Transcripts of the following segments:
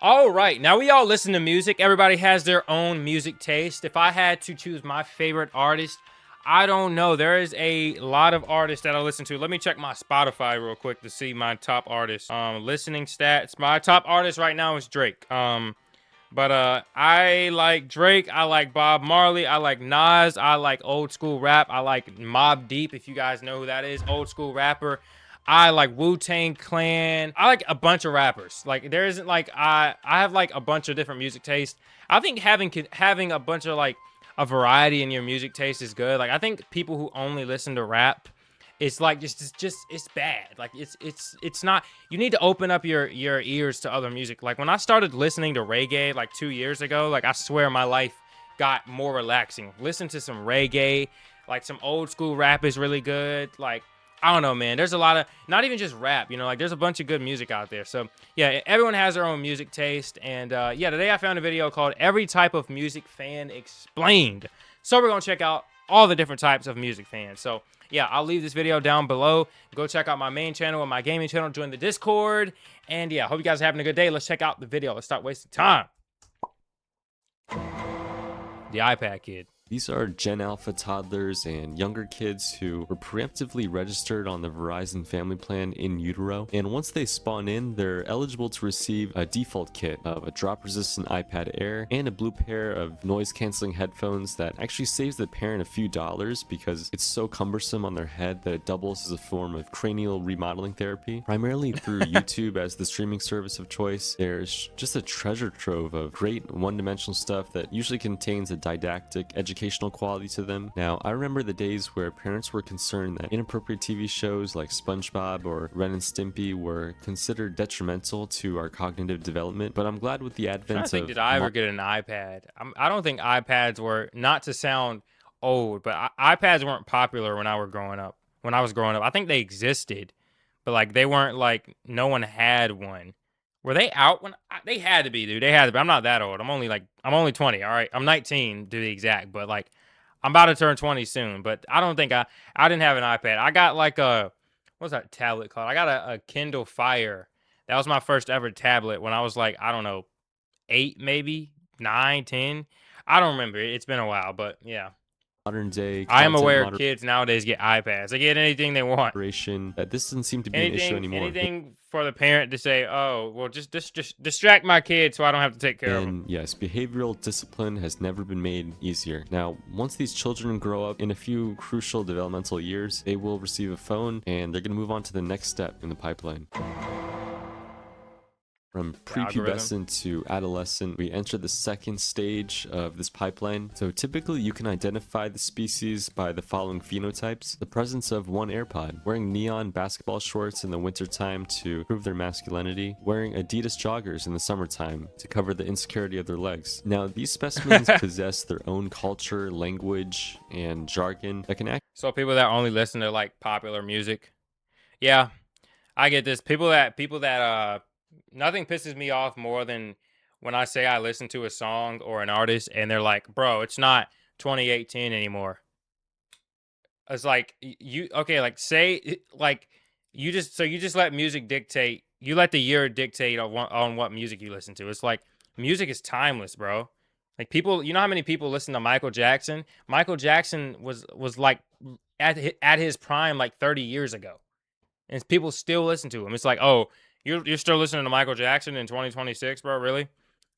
All right, now we all listen to music. Everybody has their own music taste. If I had to choose my favorite artist, I don't know. There is a lot of artists that I listen to. Let me check my Spotify real quick to see my top artists. Listening stats. My top artist right now is Drake. But I like Drake. I like Bob Marley. I like Nas. I like old school rap. I like Mobb Deep, if you guys know who that is, old school rapper. I like Wu-Tang Clan. I like a bunch of rappers. Like there isn't like I have like a bunch of different music tastes. I think having a bunch of like a variety in your music taste is good. Like I think people who only listen to rap, it's like just it's bad. Like it's not. You need to open up your ears to other music. Like when I started listening to reggae like 2 years ago, like I swear my life got more relaxing. Listen to some reggae, like some old school rap is really good. Like I don't know, man. There's a lot of not even just rap, like there's a bunch of good music out there. So yeah, everyone has their own music taste. And yeah, today I found a video called Every Type of Music Fan Explained. So we're gonna check out all the different types of music fans. So yeah, I'll leave this video down below. Go check out my main channel and my gaming channel. Join the Discord. And yeah, hope you guys are having a good day. Let's check out the video. Let's stop wasting time. The iPad Kid. These are Gen Alpha toddlers and younger kids who were preemptively registered on the Verizon family plan in utero, and once they spawn in, they're eligible to receive a default kit of a drop-resistant iPad Air and a blue pair of noise-canceling headphones that actually saves the parent a few dollars because it's so cumbersome on their head that it doubles as a form of cranial remodeling therapy. Primarily through YouTube as the streaming service of choice, there's just a treasure trove of great one-dimensional stuff that usually contains a didactic educational quality to them. Now, I remember the days where parents were concerned that inappropriate TV shows like SpongeBob or Ren and Stimpy were considered detrimental to our cognitive development, but I'm glad with the advent of... Did I ever get an iPad? I don't think iPads were, not to sound old, but iPads weren't popular when I was growing up. I think they existed, but like they weren't like, no one had one. Were they out when they had to be, dude? They had to be. I'm not that old. I'm only 20. All right, I'm 19 to be exact, but like I'm about to turn 20 soon. But I don't think I didn't have an iPad. I got like what's that tablet called? I got a Kindle Fire. That was my first ever tablet when I was like, I don't know, 8 maybe, 9, 10. I don't remember. It's been a while, but yeah. modern day I am content aware kids nowadays get iPads. They get anything they want. moderation, that this doesn't seem to be an issue anymore. Anything for the parent to say, oh, well, just distract my kid so I don't have to take care of them. And yes, behavioral discipline has never been made easier. Now, once these children grow up in a few crucial developmental years, they will receive a phone and they're going to move on to the next step in the pipeline. From prepubescent to adolescent, we enter the second stage of this pipeline. So typically you can identify the species by the following phenotypes: the presence of one AirPod, wearing neon basketball shorts in the wintertime to prove their masculinity, wearing Adidas joggers in the summertime to cover the insecurity of their legs. Now, these specimens possess their own culture, language, and jargon that can act. So people that only listen to like popular music. Yeah, I get this. People that nothing pisses me off more than when I say I listen to a song or an artist and they're like, bro, it's not 2018 anymore. It's like you okay, like say like you just let music dictate. You let the year dictate on what music you listen to. It's like music is timeless, bro. Like people, you know how many people listen to Michael Jackson? Michael Jackson was like at his prime like 30 years ago, and people still listen to him. It's like, oh, you're still listening to Michael Jackson in 2026, bro? Really?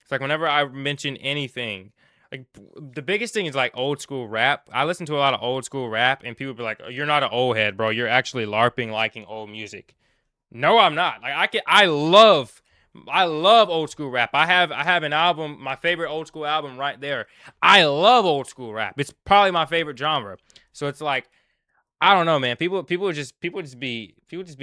It's like whenever I mention anything, like the biggest thing is like old school rap. I listen to a lot of old school rap, and people be like, oh, "You're not an old head, bro. You're actually LARPing, liking old music." No, I'm not. Like I love old school rap. I have an album, my favorite old school album right there. I love old school rap. It's probably my favorite genre. So it's like I don't know, man. People just be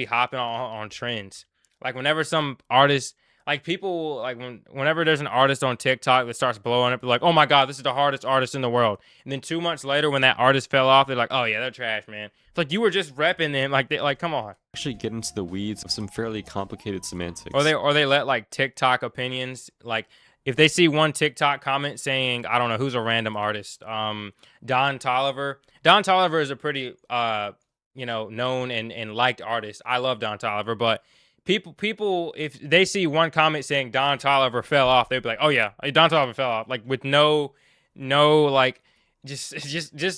hopping on trends. Like whenever some artist, like people, like whenever there's an artist on TikTok that starts blowing up, they're like, oh my god, this is the hardest artist in the world. And then 2 months later, when that artist fell off, they're like, oh yeah, they're trash, man. It's like you were just repping them, like come on. Actually get into the weeds of some fairly complicated semantics. Or they let like TikTok opinions, like if they see one TikTok comment saying, I don't know who's a random artist, Don Toliver. Don Toliver is a pretty known and liked artist. I love Don Toliver, but people if they see one comment saying Don Toliver fell off, they'd be like, "Oh yeah, Don Toliver fell off," like with no like just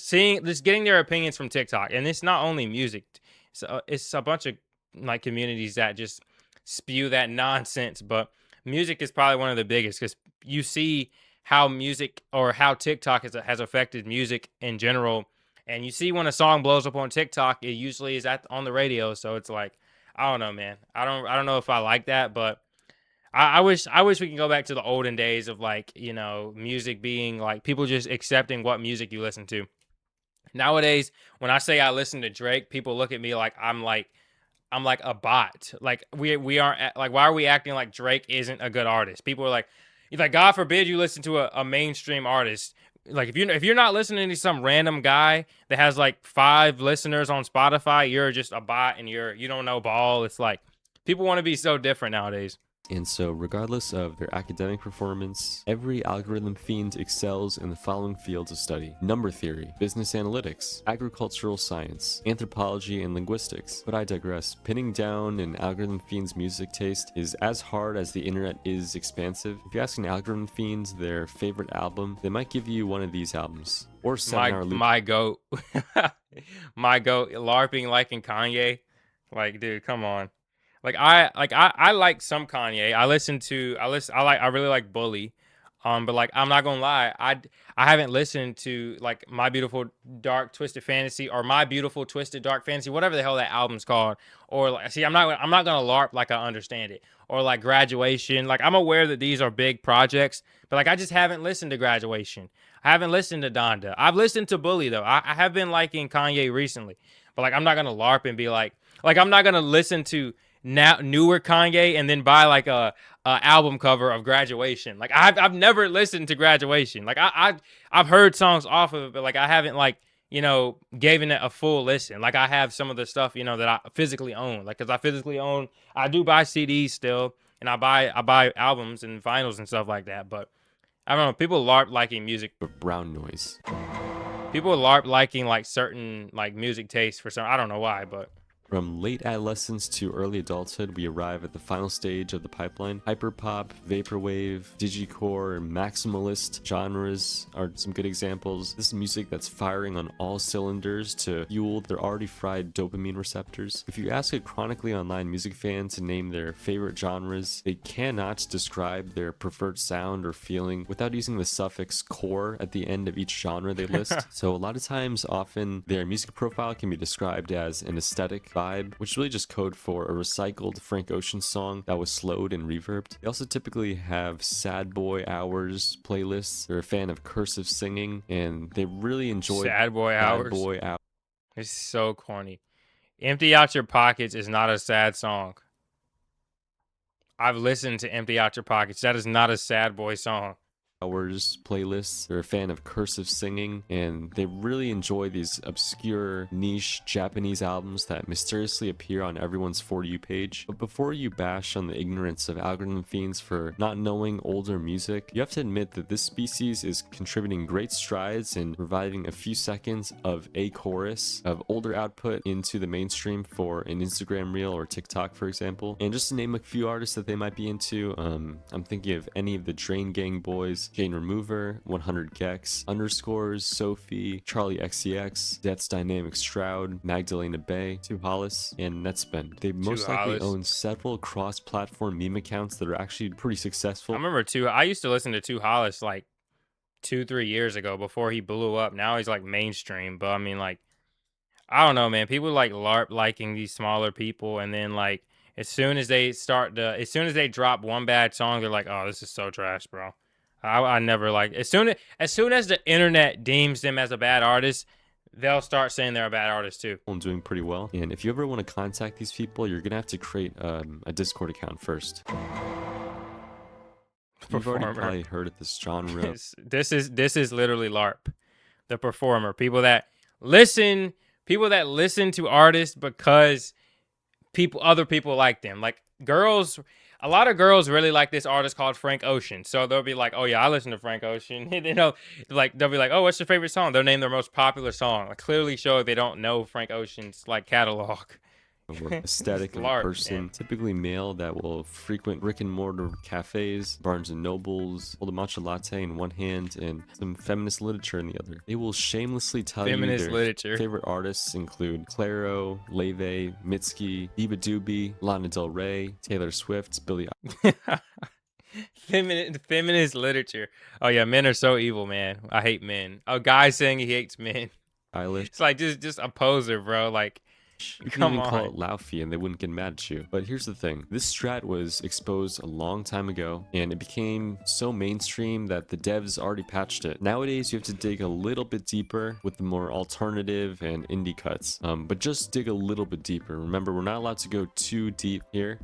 seeing just getting their opinions from TikTok. And it's not only music. So it's a bunch of like communities that just spew that nonsense, but music is probably one of the biggest cuz you see how music or how TikTok has affected music in general. And you see when a song blows up on TikTok, it usually is on the radio. So it's like, I don't know, man. I don't know if I like that, but I wish we can go back to the olden days of like, music being like people just accepting what music you listen to. Nowadays, when I say I listen to Drake, people look at me like I'm like a bot. Like we aren't like why are we acting like Drake isn't a good artist? People are like, God forbid you listen to a mainstream artist. Like if you're not listening to some random guy that has like 5 listeners on Spotify, you're just a bot and you don't know ball. It's like people want to be so different nowadays. And so, regardless of their academic performance, every algorithm fiend excels in the following fields of study: number theory, business analytics, agricultural science, anthropology, and linguistics. But I digress. Pinning down an algorithm fiend's music taste is as hard as the internet is expansive. If you ask an algorithm fiend their favorite album, they might give you one of these albums. Or 7-hour loop. My goat, my goat, LARPing like in Kanye. Like, dude, come on. I like some Kanye. I really like Bully. But like I'm not gonna lie, I haven't listened to like My Beautiful Dark Twisted Fantasy or My Beautiful Twisted Dark Fantasy, whatever the hell that album's called. Or like, see, I'm not gonna LARP like I understand it. Or like Graduation. Like I'm aware that these are big projects, but like I just haven't listened to Graduation. I haven't listened to Donda. I've listened to Bully though. I have been liking Kanye recently, but like I'm not gonna LARP and be like I'm not gonna listen to now newer Kanye and then buy like a album cover of Graduation. Like I've never listened to Graduation. Like I've heard songs off of it, but like I haven't like given it a full listen. Like I have some of the stuff that I physically own. Like because I do buy CDs still, and I buy albums and vinyls and stuff like that. But I don't know. People LARP liking music. Brown noise. People LARP liking like certain like music tastes for some. I don't know why, but. From late adolescence to early adulthood, we arrive at the final stage of the pipeline. Hyperpop, vaporwave, digicore, and maximalist genres are some good examples. This is music that's firing on all cylinders to fuel their already fried dopamine receptors. If you ask a chronically online music fan to name their favorite genres, they cannot describe their preferred sound or feeling without using the suffix core at the end of each genre they list. So a lot of times, often, their music profile can be described as an aesthetic vibe, which is really just code for a recycled Frank Ocean song that was slowed and reverbed. They also typically have sad boy hours playlists. They're a fan of cursive singing, and they really enjoy Sad Boy Hours. It's so corny. Empty Out Your Pockets is not a sad song. I've listened to Empty Out Your Pockets. That is not a sad boy song. Hours playlists. They're a fan of cursive singing, and they really enjoy these obscure niche Japanese albums that mysteriously appear on everyone's For You page. But before you bash on the ignorance of algorithm fiends for not knowing older music, you have to admit that this species is contributing great strides in reviving a few seconds of a chorus of older output into the mainstream for an Instagram reel or TikTok, for example. And just to name a few artists that they might be into, I'm thinking of any of the Drain Gang boys, Jane Remover, 100 Gex, Underscores, Sophie, Charlie XCX, Death's Dynamic Stroud, Magdalena Bay, Two Hollis, and Netspend. They most likely own several cross-platform meme accounts that are actually pretty successful. I remember I used to listen to Two Hollis like 2-3 years ago before he blew up. Now he's like mainstream, but I mean like I don't know, man. People like LARP liking these smaller people, and then like as soon as they drop one bad song, they're like, oh, this is so trash, bro. I never like as soon as the internet deems them as a bad artist, they'll start saying they're a bad artist too. I'm doing pretty well, and if you ever want to contact these people, you're gonna have to create a Discord account first. You've already probably heard of this genre. This is literally LARP, the performer. People that listen to artists because other people like them. Like a lot of girls really like this artist called Frank Ocean. So they'll be like, oh yeah, I listen to Frank Ocean. And they'll be like, oh, what's your favorite song? They'll name their most popular song. Like clearly show they don't know Frank Ocean's like catalog. or aesthetic of a Larp, person, man. typically male, that will frequent brick and mortar cafes, Barnes and Nobles, hold a matcha latte in one hand and some feminist literature in the other. They will shamelessly tell you Feminist their literature. favorite artists include Clairo, Leve, Mitski, Biba Doobie, Lana Del Rey, Taylor Swift, Billie Feminist literature. Oh yeah, men are so evil, man. I hate men. A guy saying he hates men. Eilish. It's like just a poser, bro. Like, You can come even call on. it Laufey and they wouldn't get mad at you. But here's the thing. This strat was exposed a long time ago and it became so mainstream that the devs already patched it. Nowadays, you have to dig a little bit deeper with the more alternative and indie cuts. But just dig a little bit deeper. Remember, we're not allowed to go too deep here.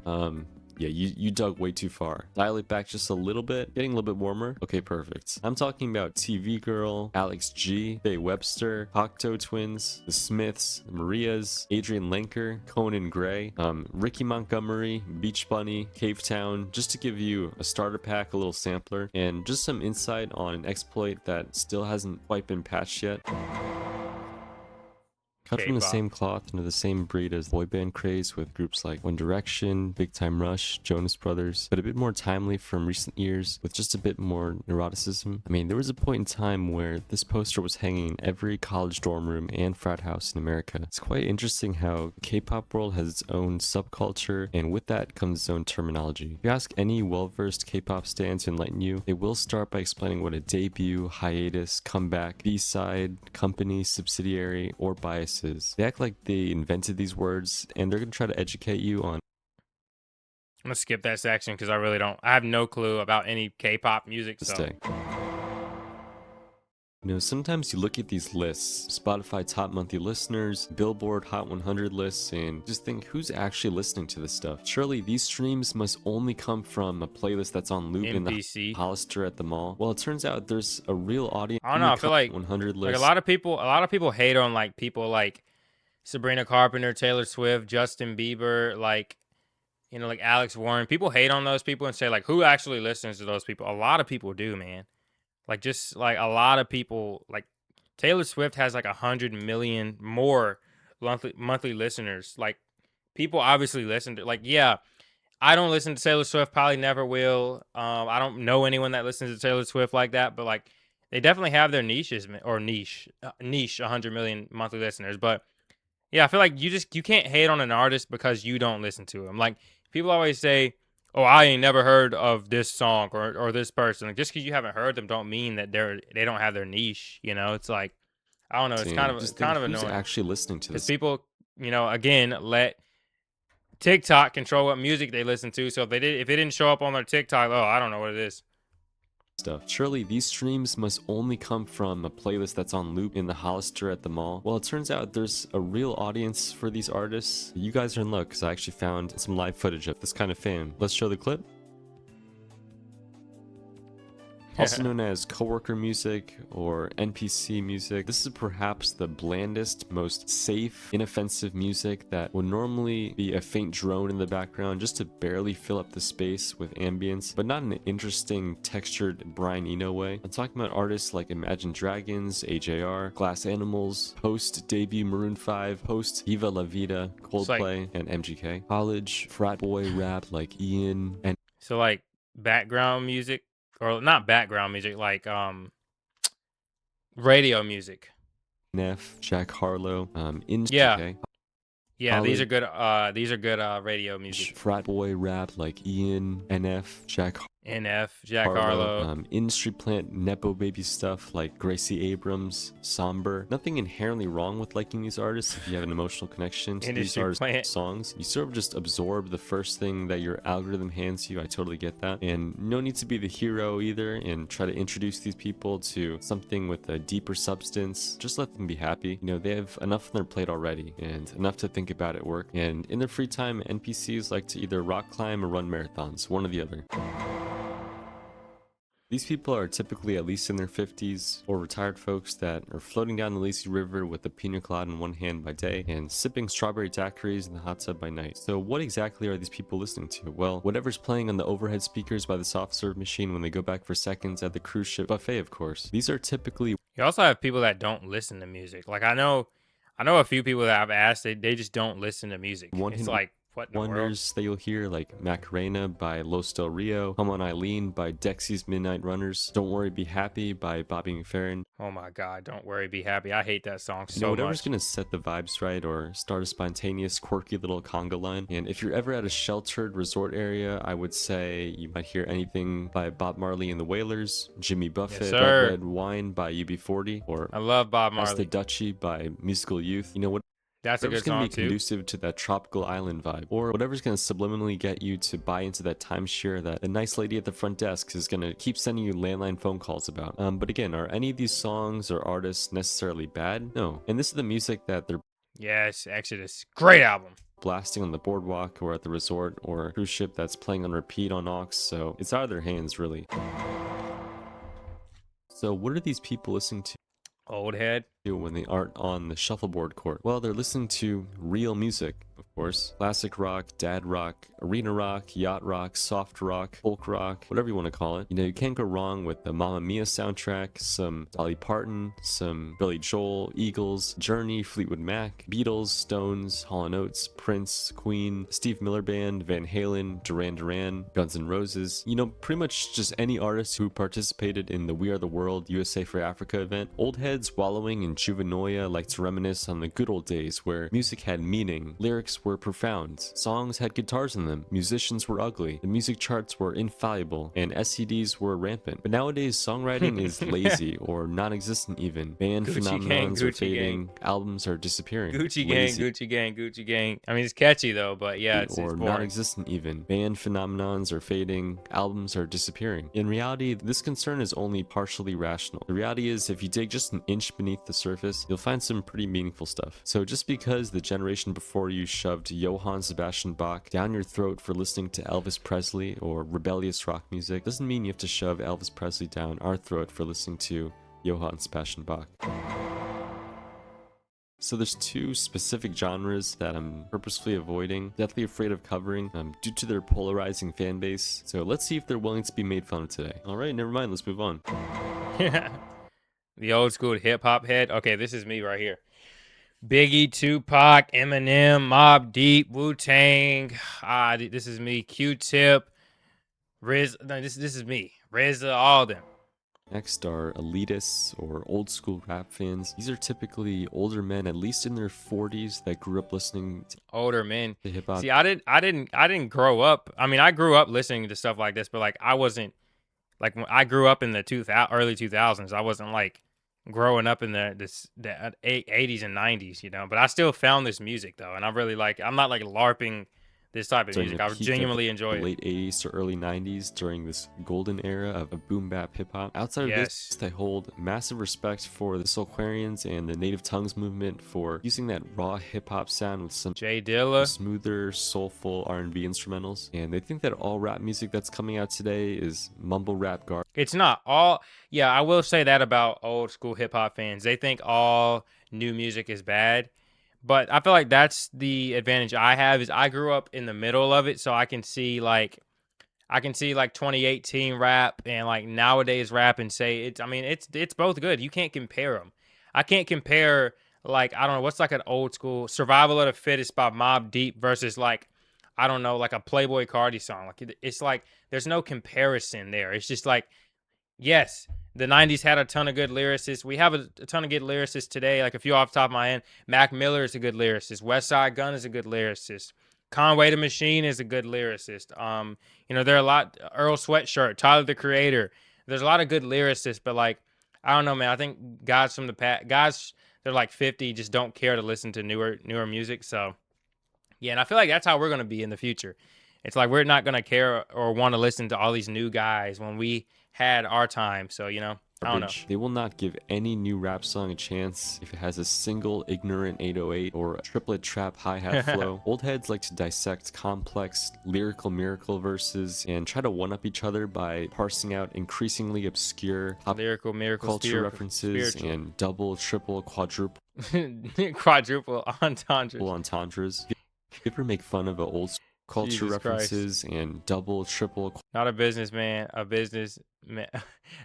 Yeah, you dug way too far. Dial it back just a little bit, getting a little bit warmer. Okay, perfect. I'm talking about TV Girl, Alex G, Faye Webster, Cocteau Twins, The Smiths, the Marias, Adrian Lenker, Conan Gray, Ricky Montgomery, Beach Bunny, Cave Town, just to give you a starter pack, a little sampler, and just some insight on an exploit that still hasn't quite been patched yet. Cut from the K-pop. same cloth under the same breed as boy band craze with groups like One Direction, Big Time Rush, Jonas Brothers, but a bit more timely from recent years with just a bit more neuroticism. I mean, there was a point in time where this poster was hanging in every college dorm room and frat house in America. It's quite interesting how the K-pop world has its own subculture, and with that comes its own terminology. If you ask any well-versed K-pop stan to enlighten you, they will start by explaining what a debut, hiatus, comeback, B-side, company, subsidiary, or bias is. They act like they invented these words and they're going to try to educate you on I'm gonna skip that section because I really don't. I have no clue about any K-pop music. this So day. You know, sometimes you look at these lists, Spotify top monthly listeners, Billboard Hot 100 lists, and just think, who's actually listening to this stuff? Surely these streams must only come from a playlist that's on loop in the NPC. Hollister at the mall. Well, it turns out there's a real audience I don't in know. the I feel top like 100 a list. lot of people hate on like people like Sabrina Carpenter, Taylor Swift, Justin Bieber, like, you know, like Alex Warren. People hate on those people and say like, who actually listens to those people? A lot of people do, man. Like, just like a lot of people, like Taylor Swift has like 100 million more monthly listeners. Like, people obviously listen to, like, yeah, I don't listen to Taylor Swift, probably never will. I don't know anyone that listens to Taylor Swift like that, but like they definitely have their niches or niche 100 million monthly listeners. But yeah, I feel like you can't hate on an artist because you don't listen to him. Like, people always say, "Oh, I ain't never heard of this song or this person." Like, just because you haven't heard them, don't mean that they don't have their niche. You know, it's like, I don't know. It's And just think, kind of who's annoying actually listening to because this people, you know, again, let TikTok control what music they listen to. So if it didn't show up on their TikTok, oh, I don't know what it is. stuff? Surely these streams must only come from a playlist that's on loop in the Hollister at the mall. Well, it turns out there's a real audience for these artists. You guys are in luck because I actually found some live footage of this kind of fan. Let's show the clip. Also known as coworker music or NPC music, this is perhaps the blandest, most safe, inoffensive music that would normally be a faint drone in the background just to barely fill up the space with ambience, but not in an interesting, textured Brian Eno way. I'm talking about artists like Imagine Dragons, AJR, Glass Animals, post-debut Maroon 5, post-Viva La Vida, Coldplay, and MGK. College, frat boy rap like Ian, and So like background music, or not background music, like radio music. Neff, Jack Harlow, in Yeah. GK. Yeah, these College, are good radio music. frat boy rap like Ian, NF, Jack NF, Jack Harlow, Harlow. industry plant nepo baby stuff like Gracie Abrams, Somber. Nothing inherently wrong with liking these artists if you have an emotional connection to these Industry artists' plant. songs. You sort of just absorb the first thing that your algorithm hands you. I totally get that. And no need to be the hero either and try to introduce these people to something with a deeper substance. Just let them be happy. You know, they have enough on their plate already and enough to think about at work. And in their free time, NPCs like to either rock climb or run marathons, one or the other. These people are typically at least in their 50s or retired folks that are floating down the lazy river with a pina colada in one hand by day and sipping strawberry daiquiris in the hot tub by night. So what exactly are these people listening to? Well, whatever's playing on the overhead speakers by the soft serve machine when they go back for seconds at the cruise ship buffet, of course. These are typically You also have people that don't listen to music. Like, I know I know a few people that I've asked, they just don't listen to music. One It's hit like, what in the world? wonders that you'll hear, like Macarena by Los Del Rio, Come On Eileen by Dexy's Midnight Runners, Don't Worry Be Happy by Bobby McFerrin. Oh my God, don't worry, be happy. I hate that song You know, so whatever's much. gonna set the vibes right or start a spontaneous, quirky little conga line. And if you're ever at a sheltered resort area, I would say you might hear anything by Bob Marley and the Wailers, Jimmy Yes, Buffett, Blood sir. Red Wine by UB40, or I love Bob As the Marley. Dutchie by Musical Youth. You know, That's a whatever's good going to be song too. conducive to that tropical island vibe, or whatever's going to subliminally get you to buy into that timeshare that the nice lady at the front desk is going to keep sending you landline phone calls about. But again, are any of these songs or artists necessarily bad? No. And this is the music that they're Yes, Exodus. Great album. blasting on the boardwalk or at the resort or cruise ship that's playing on repeat on aux, so it's out of their hands, really. So what are these people listening to Old head. when they aren't on the shuffleboard court? Well, they're listening to real music, of course. Classic rock, dad rock, arena rock, yacht rock, soft rock, folk rock, whatever you want to call it. You know, you can't go wrong with the Mamma Mia soundtrack, some Dolly Parton, some Billy Joel, Eagles, Journey, Fleetwood Mac, Beatles, Stones, Hall & Oates, Prince, Queen, Steve Miller Band, Van Halen, Duran Duran, Guns N' Roses. You know, pretty much just any artist who participated in the We Are the World USA for Africa event. Old heads wallowing in juvenoia like to reminisce on the good old days where music had meaning, lyrics were profound, songs had guitars in them, musicians were ugly, the music charts were infallible, and SCDs were rampant. But nowadays, songwriting is lazy or non-existent even. Band Gucci gang, phenomenons are Gucci gang. fading, albums are disappearing. Gucci gang, Lazy Gucci gang, Gucci gang. I mean, it's catchy though, but yeah, it's or boring. non-existent even. Band phenomenons are fading, albums are disappearing. In reality, this concern is only partially rational. The reality is, if you dig just an inch beneath the surface, you'll find some pretty meaningful stuff. So just because the generation before you shoved Johann Sebastian Bach down your throat for listening to Elvis Presley or rebellious rock music, doesn't mean you have to shove Elvis Presley down our throat for listening to Johann Sebastian Bach. So there's two specific genres that I'm purposefully avoiding, deathly afraid of covering, due to their polarizing fan base. So let's see if they're willing to be made fun of today. Alright, never mind, let's move on. The old school hip hop head. Okay, this is me right here. Biggie, Tupac, Eminem, Mobb Deep, Wu Tang. This is me. Q-Tip, Riz. No, this is me. RZA, all them. Next are elitists or old school rap fans. These are typically older men, at least in their 40s, that grew up listening Older men. to hip hop. See, I didn't grow up. I mean, I grew up listening to stuff like this, but like I wasn't like when I grew up in the early 2000s. I wasn't like growing up in the 80s and 90s, you know. But I still found this music though, and I really like. I'm not like LARPing this type of During music. the I peak of genuinely the enjoy it. late 80s to early 90s, during this golden era of boom bap hip hop. Outside of Yes. this, I hold massive respect for the Soulquarians and the Native Tongues movement for using that raw hip hop sound with some Jay Dilla. smoother, soulful R&B instrumentals. And they think that all rap music that's coming out today is mumble rap garbage. It's not all. Yeah, I will say that about old school hip hop fans. They think all new music is bad. But I feel like that's the advantage I have is I grew up in the middle of it, so I can see like 2018 rap and like nowadays rap and say it's. I mean, it's both good. You can't compare them. I can't compare like I don't know what's like an old school Survival of the Fittest by Mobb Deep versus like I don't know like a Playboy Cardi song. Like it's like there's no comparison there. It's just like yes, the 90s had a ton of good lyricists. We have a ton of good lyricists today. Like a few off the top of my head. Mac Miller is a good lyricist. West Side Gun is a good lyricist. Conway the Machine is a good lyricist. You know, there are a lot. Earl Sweatshirt, Tyler the Creator. There's a lot of good lyricists, but like, I don't know, man. I think guys from the past, guys they're like 50, just don't care to listen to newer music. So, yeah, and I feel like that's how we're gonna be in the future. It's like we're not gonna care or want to listen to all these new guys when we had our time. So, you know, I don't know. They will not give any new rap song a chance if it has a single ignorant 808 or a triplet trap hi-hat flow. Old heads like to dissect complex lyrical miracle verses and try to one-up each other by parsing out increasingly obscure pop Lyrical miracle culture spiritual, references spiritual. and double, triple, quadruple Quadruple entendre. entendres. If you ever make fun of an old culture Jesus Christ. references and double, triple, Not a businessman, a businessman.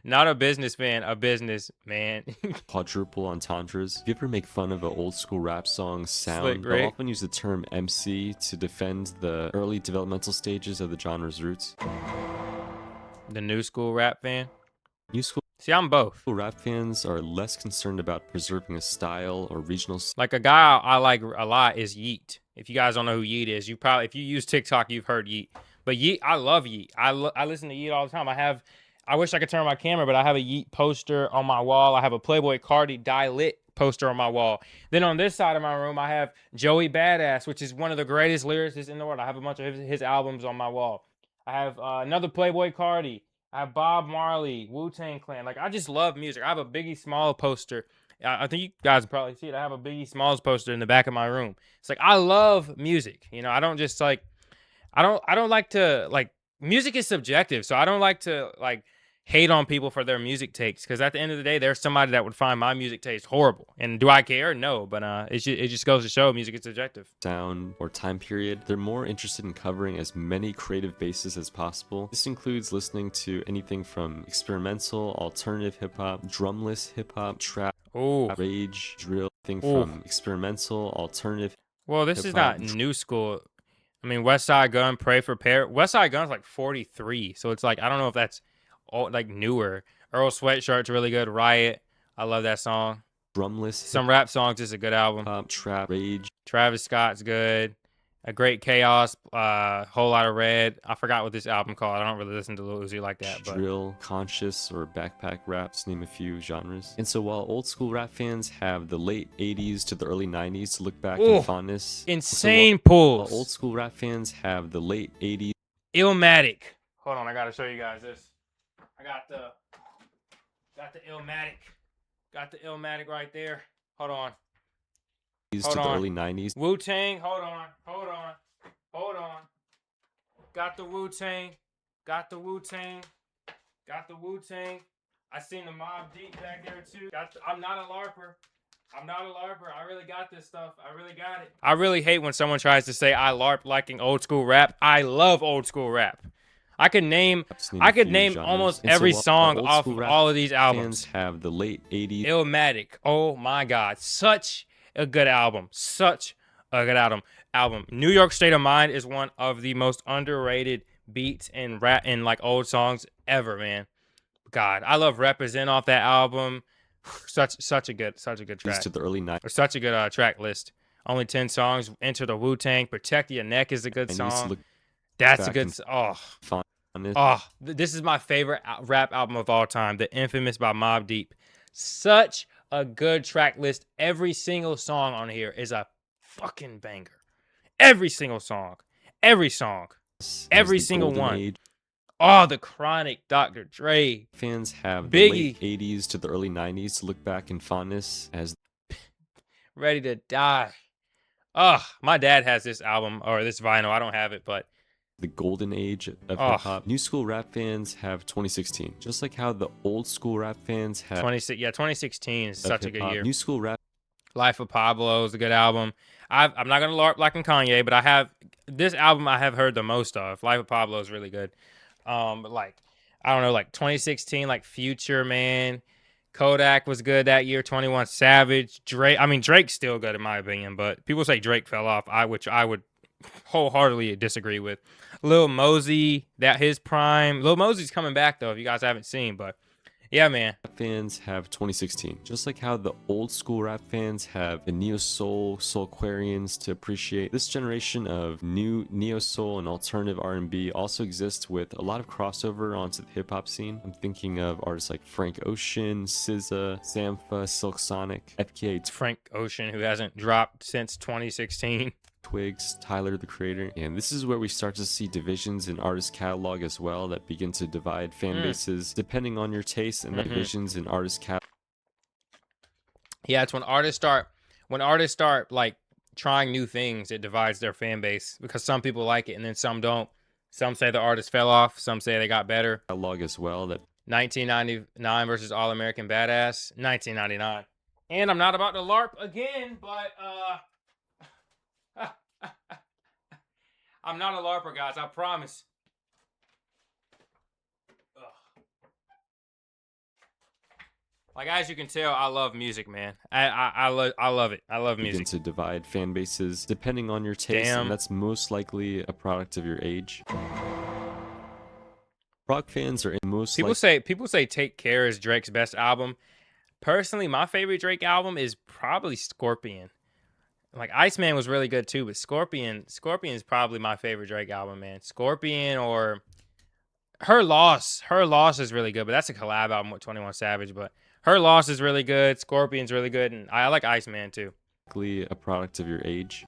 Not a businessman, a businessman. quadruple entendres. If you ever make fun of an old school rap song's Slick sound, they'll Rick. often use the term MC to defend the early developmental stages of the genre's roots. The new school rap fan. New school See, I'm both. rap fans are less concerned about preserving a style or regional Like a guy I like a lot is Yeet. If you guys don't know who Yeet is, you probably, if you use TikTok, you've heard Yeet. But Yeet, I love Yeet. I listen to Yeet all the time. I wish I could turn my camera, but I have a Yeet poster on my wall. I have a Playboy Cardi Die Lit poster on my wall. Then on this side of my room, I have Joey Badass, which is one of the greatest lyricists in the world. I have a bunch of his albums on my wall. I have another Playboy Cardi. I have Bob Marley, Wu-Tang Clan. Like, I just love music. I have a Biggie Small poster. I think you guys probably see it. I have a Biggie Smalls poster in the back of my room. It's like I love music. You know, I don't just like I don't like to like music is subjective. So I don't like to like hate on people for their music takes because at the end of the day, there's somebody that would find my music taste horrible. And do I care? No, but it just goes to show music is subjective. sound or time period. They're more interested in covering as many creative bases as possible. This includes listening to anything from experimental, alternative hip hop, drumless hip hop, trap, Oh, rage, drill, thing Ooh. from experimental, alternative. Well, this is hip-hop, not new school. I mean, West Side Gun, Pray for Parrot. West Side Gun's like 43, so it's like I don't know if that's all like newer. Earl Sweatshirt's really good. Riot, I love that song. drumless, Some rap songs is a good album. hip-hop, trap, rage, Travis Scott's good. A Great Chaos, Whole Lot of Red. I forgot what this album called. I don't really listen to Lil Uzi like that, but drill, conscious, or backpack raps, name a few genres. And so while old school rap fans have the late 80s to the early 90s to look back Ooh, in fondness, insane while pulls. old school rap fans have the late 80s Illmatic. Hold on, I gotta show you guys this. I got the Illmatic. Got the Illmatic right there. Hold on. to Hold the on. early 90s, Wu-Tang. Hold on. Got the Wu-Tang. Got the Wu-Tang. I seen the Mob Deep back there too. I'm not a LARPer. I really got this stuff. I really got it. I really hate when someone tries to say I LARP liking old school rap. I love old school rap. I could name almost And so every while song old off school of rap all of these fans albums. have the late 80s, Illmatic. Oh my God. Such a good album. Such a good album. New York State of Mind is one of the most underrated beats and rap and like old songs ever, man. God, I love Represent off that album. Such a good track. to the early 90s, Or such a good track list. Only 10 songs. Enter the Wu-Tang. Protect Your Neck is a good song. look That's a back good and oh. fondness. This is my favorite rap album of all time, The Infamous by Mobb Deep. Such a good track list. Every single song on here is a fucking banger. Every single song. Every song. Every the single golden one. age. Oh, The Chronic, Dr. Dre. Fans have Biggie. the late 80s to the early 90s to look back in fondness as Ready to Die. Oh, my dad has this album or this vinyl. I don't have it, but the golden age of Oh. hip hop. New school rap fans have 2016, just like how the old school rap fans have 2016 is such a good hip-hop. year. New school rap Life of Pablo is a good album. I'm not gonna LARP like in Kanye, but I have this album I have heard the most of. Life of Pablo is really good. But like I don't know, like 2016, like Future, man. Kodak was good that year. 21 Savage, Drake. I mean Drake's still good in my opinion, but people say Drake fell off. Which I would wholeheartedly disagree with. Lil Mosey, that his prime. Lil Mosey's coming back though, if you guys haven't seen, but yeah, man. fans have 2016, just like how the old school rap fans have the neo soul, soulquarians to appreciate. This generation of new neo soul and alternative R&B also exists with a lot of crossover onto the hip hop scene. I'm thinking of artists like Frank Ocean, SZA, Sampha, Silk Sonic, FKA It's Frank Ocean, who hasn't dropped since 2016. Twigs, Tyler the Creator, and this is where we start to see divisions in artist catalog as well that begin to divide fan bases depending on your taste, and divisions in artist catalog. Yeah, it's when artists start like trying new things, it divides their fan base because some people like it and then some don't. Some say the artist fell off, some say they got better. Catalog as well that 1999 versus All American Badass, 1999. And I'm not about to LARP again, but I'm not a LARPer, guys. I promise. Ugh. Like as you can tell, I love music, man. I love it. I love begin music. to divide fan bases depending on your taste, Damn. and that's most likely a product of your age. Rock fans are most People say Take Care is Drake's best album. Personally, my favorite Drake album is probably Scorpion. Like Iceman was really good too, but Scorpion is probably my favorite Drake album, man. Scorpion or Her Loss is really good, but that's a collab album with 21 Savage, but Her Loss is really good, Scorpion's really good, and I like Iceman too. likely a product of your age.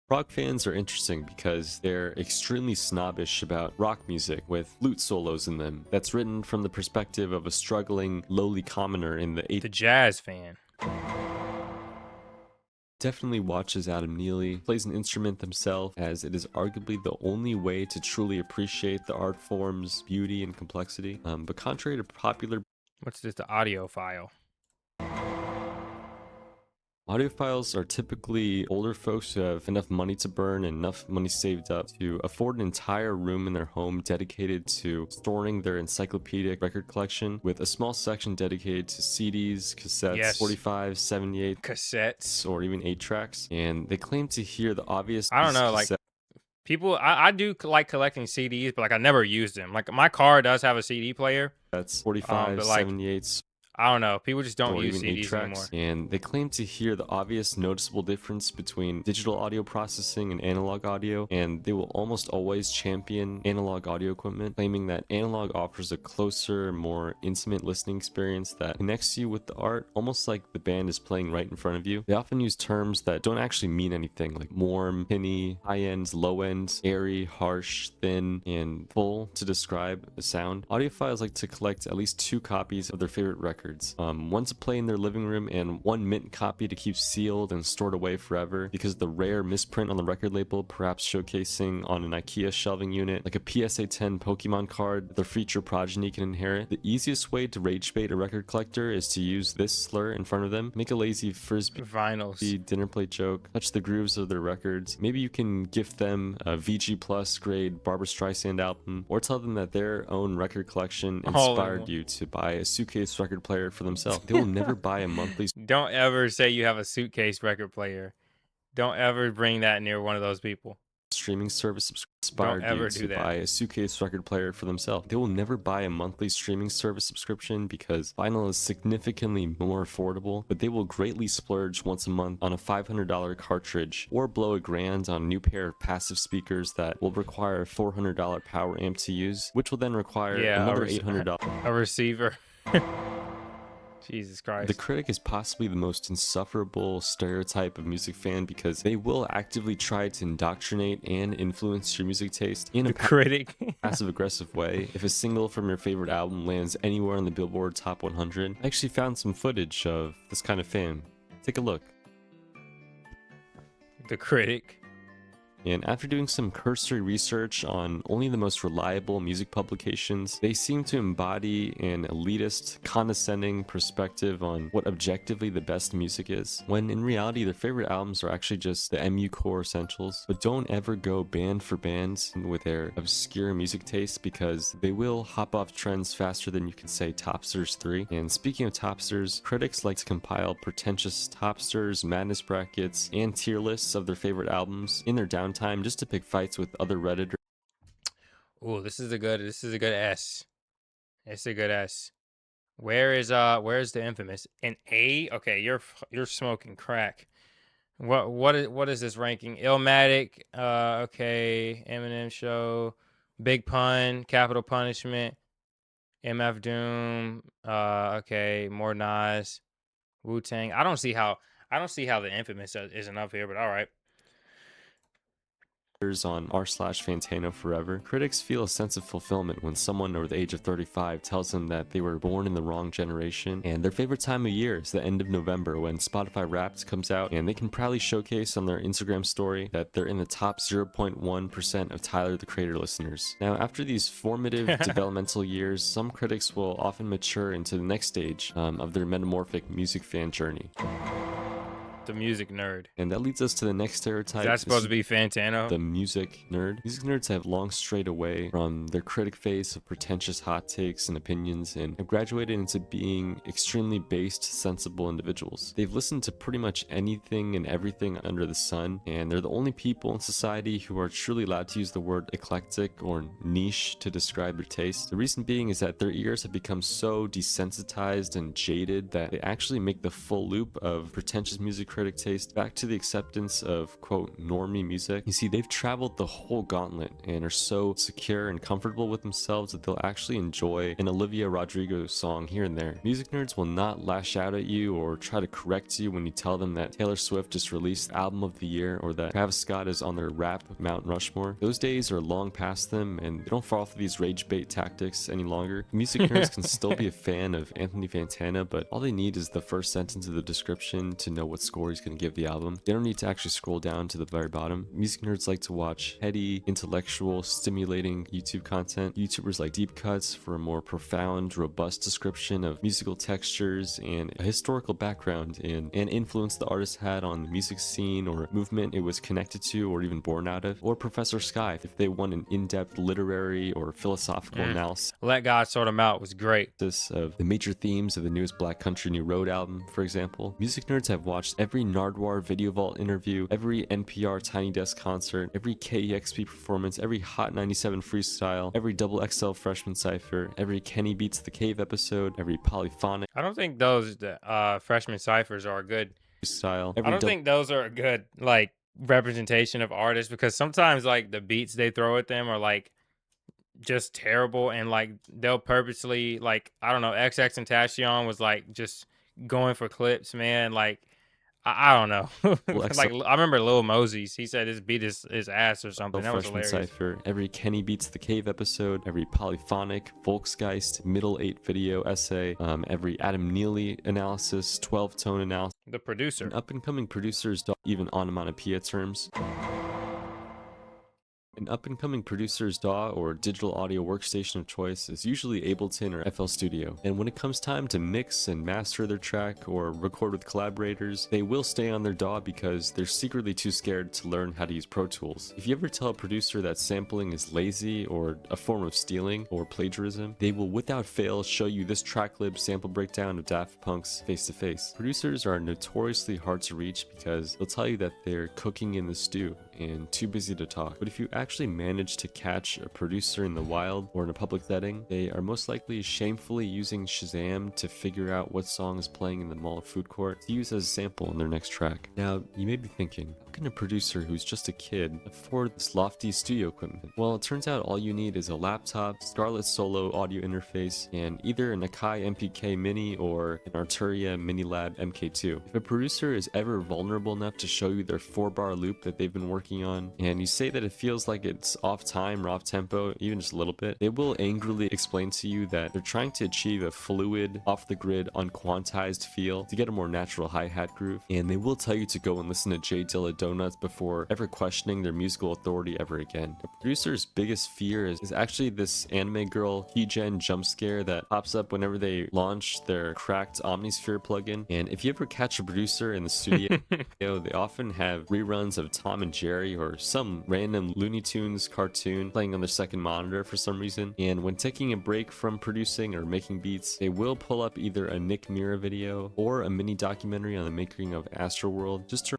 Rock fans are interesting because they're extremely snobbish about rock music with flute solos in them that's written from the perspective of a struggling, lowly commoner in the The jazz fan. definitely watches Adam Neely, plays an instrument himself, as it is arguably the only way to truly appreciate the art form's beauty and complexity. But contrary to popular What's this? The audio file. audiophiles are typically older folks who have enough money to burn and enough money saved up to afford an entire room in their home dedicated to storing their encyclopedic record collection, with a small section dedicated to CDs, cassettes, Yes. 45, 78, Cassettes. or even 8 tracks. And they claim to hear the obvious. I don't know, like people, I do like collecting CDs, but like I never used them. Like my car does have a CD player. That's 45, but, like, 78s, I don't know. People just don't or use even 8 CDs tracks. anymore. And they claim to hear the obvious noticeable difference between digital audio processing and analog audio, and they will almost always champion analog audio equipment, claiming that analog offers a closer, more intimate listening experience that connects you with the art, almost like the band is playing right in front of you. They often use terms that don't actually mean anything, like warm, tinny, high ends, low ends, airy, harsh, thin, and full to describe a sound. Audiophiles like to collect at least 2 copies of their favorite records. One to play in their living room and one mint copy to keep sealed and stored away forever because the rare misprint on the record label, perhaps showcasing on an IKEA shelving unit, like a PSA 10 Pokemon card that their future progeny can inherit. The easiest way to rage bait a record collector is to use this slur in front of them, make a lazy frisbee Vinyls. dinner plate joke, touch the grooves of their records. Maybe you can gift them a VG Plus grade Barbra Streisand album, or tell them that their own record collection All in inspired one. you to buy a suitcase record player for themselves. They will never buy a monthly Don't ever say you have a suitcase record player. Don't ever bring that near one of those people. streaming service inspired ever you do to that. buy a suitcase record player for themselves. They will never buy a monthly streaming service subscription because vinyl is significantly more affordable, but they will greatly splurge once a month on a $500 cartridge or blow $1,000 on a new pair of passive speakers that will require a $400 power amp to use, which will then require Yeah, another $800. A receiver. Jesus Christ. The critic is possibly the most insufferable stereotype of music fan because they will actively try to indoctrinate and influence your music taste in a critic. passive aggressive way. If a single from your favorite album lands anywhere on the Billboard Top 100, I actually found some footage of this kind of fan. Take a look. The critic. And after doing some cursory research on only the most reliable music publications, they seem to embody an elitist, condescending perspective on what objectively the best music is, when in reality their favorite albums are actually just the MU core essentials. But don't ever go band for band with their obscure music tastes, because they will hop off trends faster than you can say Topsters 3. And speaking of Topsters, critics like to compile pretentious Topsters, madness brackets, and tier lists of their favorite albums in their downtime just to pick fights with other Redditors. Oh, this is a good S. It's a good S. Where's the infamous? An A? Okay, you're smoking crack. What is this ranking? Illmatic, okay, Eminem Show, Big Pun, Capital Punishment, MF Doom, okay, more Nas, Wu-Tang. I don't see how the infamous isn't up here, but all right. On r/Fantano forever. Critics feel a sense of fulfillment when someone over the age of 35 tells them that they were born in the wrong generation, and their favorite time of year is the end of November when Spotify Wrapped comes out, and they can proudly showcase on their Instagram story that they're in the top 0.1% of Tyler the Creator listeners. Now, after these formative developmental years, some critics will often mature into the next stage of their metamorphic music fan journey. the music nerd. And that leads us to the next Is stereotype. that This supposed is to be Fantano? the music nerd. Music nerds have long strayed away from their critic face of pretentious hot takes and opinions and have graduated into being extremely based, sensible individuals. They've listened to pretty much anything and everything under the sun, and they're the only people in society who are truly allowed to use the word eclectic or niche to describe their taste. The reason being is that their ears have become so desensitized and jaded that they actually make the full loop of pretentious music critic taste back to the acceptance of quote normie music. You see, they've traveled the whole gauntlet and are so secure and comfortable with themselves that they'll actually enjoy an Olivia Rodrigo song here and there. Music nerds will not lash out at you or try to correct you when you tell them that Taylor Swift just released album of the year or that Travis Scott is on their rap Mount Rushmore. Those days are long past them, and they don't fall for these rage bait tactics any longer. Music nerds can still be a fan of Anthony Fantana, but all they need is the first sentence of the description to know what score he's going to give the album. They don't need to actually scroll down to the very bottom. Music nerds like to watch heady, intellectual, stimulating YouTube content. YouTubers like Deep Cuts for a more profound, robust description of musical textures and a historical background and influence the artist had on the music scene or movement it was connected to or even born out of. Or Professor Sky if they want an in-depth literary or philosophical analysis Let God Sort 'Em Out was great. of the major themes of the newest Black Country New Road album, for example. Music nerds have watched every Nardwuar Video Vault interview, every NPR Tiny Desk concert, every KEXP performance, every Hot 97 freestyle, every Double XL Freshman Cypher, every Kenny Beats the Cave episode, every Polyphonic I don't think those freshman ciphers are good. freestyle, I don't think those are a good like representation of artists because sometimes like the beats they throw at them are like just terrible and like they'll purposely like I don't know XX Tentacion was like just going for clips, man. Like I don't know. Like I remember Lil Mosey's. He said his beat is ass or something. That was Freshman hilarious. Cypher, every Kenny Beats the Cave episode, every Polyphonic, Volksgeist, Middle 8 video essay, every Adam Neely analysis, 12-tone analysis, The producer. and up-and-coming producers don't even onomatopoeia terms. An up-and-coming producer's DAW or digital audio workstation of choice is usually Ableton or FL Studio, and when it comes time to mix and master their track or record with collaborators, they will stay on their DAW because they're secretly too scared to learn how to use Pro Tools. If you ever tell a producer that sampling is lazy or a form of stealing or plagiarism, they will without fail show you this tracklib sample breakdown of Daft Punk's Face to Face. Producers are notoriously hard to reach because they'll tell you that they're cooking in the stew and too busy to talk. But if you actually manage to catch a producer in the wild or in a public setting, they are most likely shamefully using Shazam to figure out what song is playing in the mall food court to use as a sample in their next track. Now, you may be thinking, how can a producer who's just a kid afford this lofty studio equipment? Well, it turns out all you need is a laptop, Scarlett Solo audio interface, and either an Akai MPK Mini or an Arturia Minilab MK2. If a producer is ever vulnerable enough to show you their 4-bar loop that they've been working on, and you say that it feels like it's off time or off tempo, even just a little bit, they will angrily explain to you that they're trying to achieve a fluid, off-the-grid, unquantized feel to get a more natural hi-hat groove, and they will tell you to go and listen to Jay Dilla Donuts before ever questioning their musical authority ever again. A producer's biggest fear is actually this anime girl Higen jump scare that pops up whenever they launch their cracked Omnisphere plugin, and if you ever catch a producer in the studio, they often have reruns of Tom and Jerry or some random Looney Tunes cartoon playing on their second monitor for some reason, and when taking a break from producing or making beats, they will pull up either a Nick Mira video or a mini documentary on the making of Astroworld just to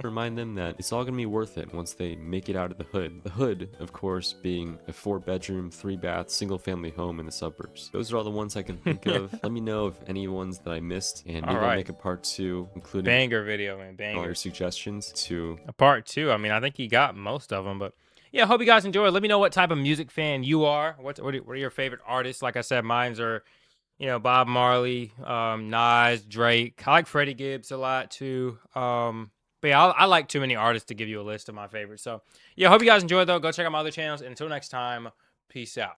remind them that it's all gonna be worth it once they make it out of the hood. The hood, of course, being a 4-bedroom, 3-bath, single-family home in the suburbs. Those are all the ones I can think of. Let me know if any ones that I missed, and maybe I'll make a part 2, including banger video, man, all banger. your suggestions to A part 2. I mean, I think he got most of them, but yeah, hope you guys enjoyed. Let me know what type of music fan you are. What are your favorite artists? Like I said, mine's are, Bob Marley, Nas, Drake. I like Freddie Gibbs a lot too. But yeah, I like too many artists to give you a list of my favorites. So yeah, hope you guys enjoyed though. Go check out my other channels. Until next time, peace out.